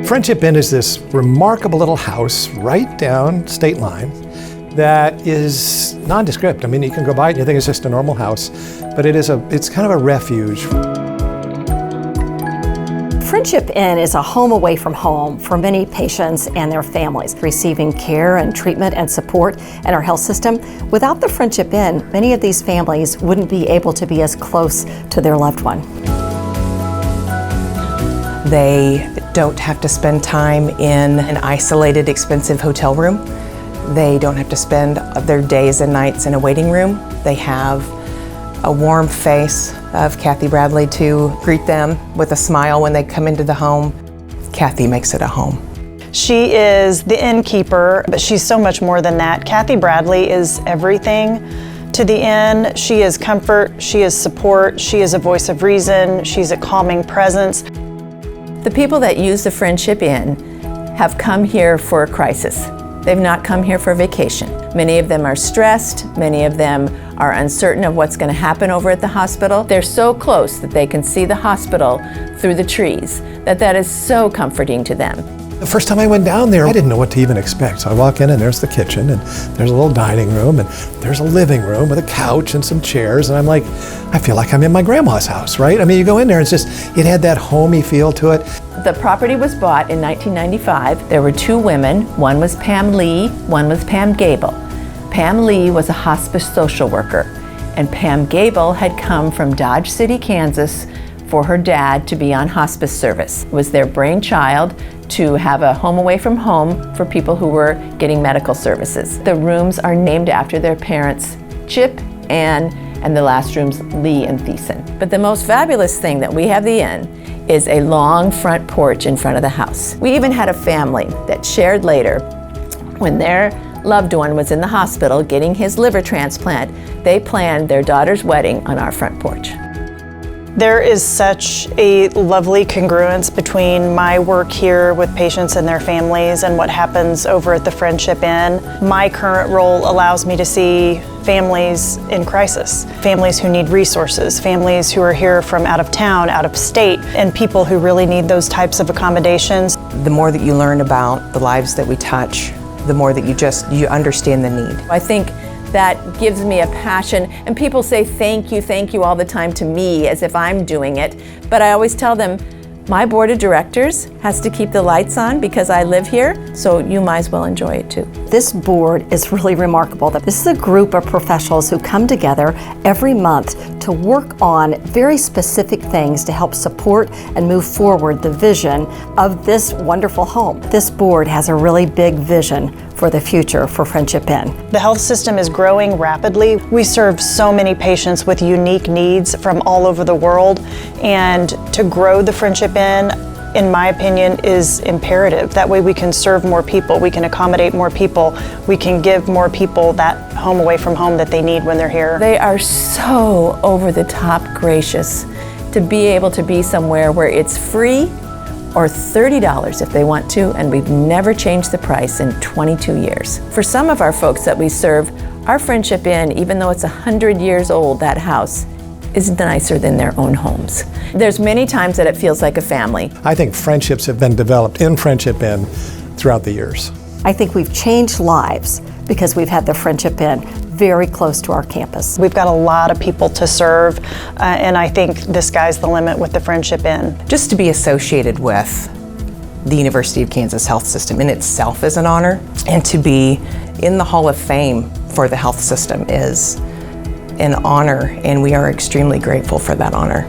Friendship Inn is this remarkable little house right down state line that is nondescript. I mean, you can go by it and you think it's just a normal house, but it's kind of a refuge. Friendship Inn is a home away from home for many patients and their families, receiving care and treatment and support in our health system. Without the Friendship Inn, many of these families wouldn't be able to be as close to their loved one. They don't have to spend time in an isolated, expensive hotel room. They don't have to spend their days and nights in a waiting room. They have a warm face of Kathy Bradley to greet them with a smile when they come into the home. Kathy makes it a home. She is the innkeeper, but she's so much more than that. Kathy Bradley is everything to the inn. She is comfort, she is support, she is a voice of reason, she's a calming presence. The people that use the Friendship Inn have come here for a crisis. They've not come here for vacation. Many of them are stressed, many of them are uncertain of what's going to happen over at the hospital. They're so close that they can see the hospital through the trees, that is so comforting to them. The first time I went down there, I didn't know what to even expect. So I walk in and there's the kitchen and there's a little dining room and there's a living room with a couch and some chairs, and I'm like, I feel like I'm in my grandma's house, right? I mean, you go in there, it had that homey feel to it. The property was bought in 1995. There were two women. One was Pam Lee, one was Pam Gable. Pam Lee was a hospice social worker, and Pam Gable had come from Dodge City, Kansas for her dad to be on hospice service. It was their brainchild to have a home away from home for people who were getting medical services. The rooms are named after their parents, Chip, Ann, and the last room's Lee and Thiessen. But the most fabulous thing that we have the inn is a long front porch in front of the house. We even had a family that shared later when their loved one was in the hospital getting his liver transplant, they planned their daughter's wedding on our front porch. There is such a lovely congruence between my work here with patients and their families and what happens over at the Friendship Inn. My current role allows me to see families in crisis, families who need resources, families who are here from out of town, out of state, and people who really need those types of accommodations. The more that you learn about the lives that we touch, the more that you understand the need. I think that gives me a passion, and people say thank you all the time to me as if I'm doing it, but I always tell them my board of directors has to keep the lights on because I live here, so you might as well enjoy it too. This board is really remarkable. This is a group of professionals who come together every month to work on very specific things to help support and move forward the vision of this wonderful home. This board has a really big vision for the future for Friendship Inn. The health system is growing rapidly. We serve so many patients with unique needs from all over the world, and to grow the Friendship Inn, in my opinion, is imperative. That way we can serve more people, we can accommodate more people, we can give more people that home away from home that they need when they're here. They are so over the top gracious to be able to be somewhere where it's free or $30 if they want to, and we've never changed the price in 22 years. For some of our folks that we serve, our Friendship Inn, even though it's 100 years old, that house is nicer than their own homes. There's many times that it feels like a family. I think friendships have been developed in Friendship Inn throughout the years. I think we've changed lives because we've had the Friendship Inn very close to our campus. We've got a lot of people to serve, and I think the sky's the limit with the Friendship Inn. Just to be associated with the University of Kansas Health System in itself is an honor, and to be in the Hall of Fame for the health system is an honor, and we are extremely grateful for that honor.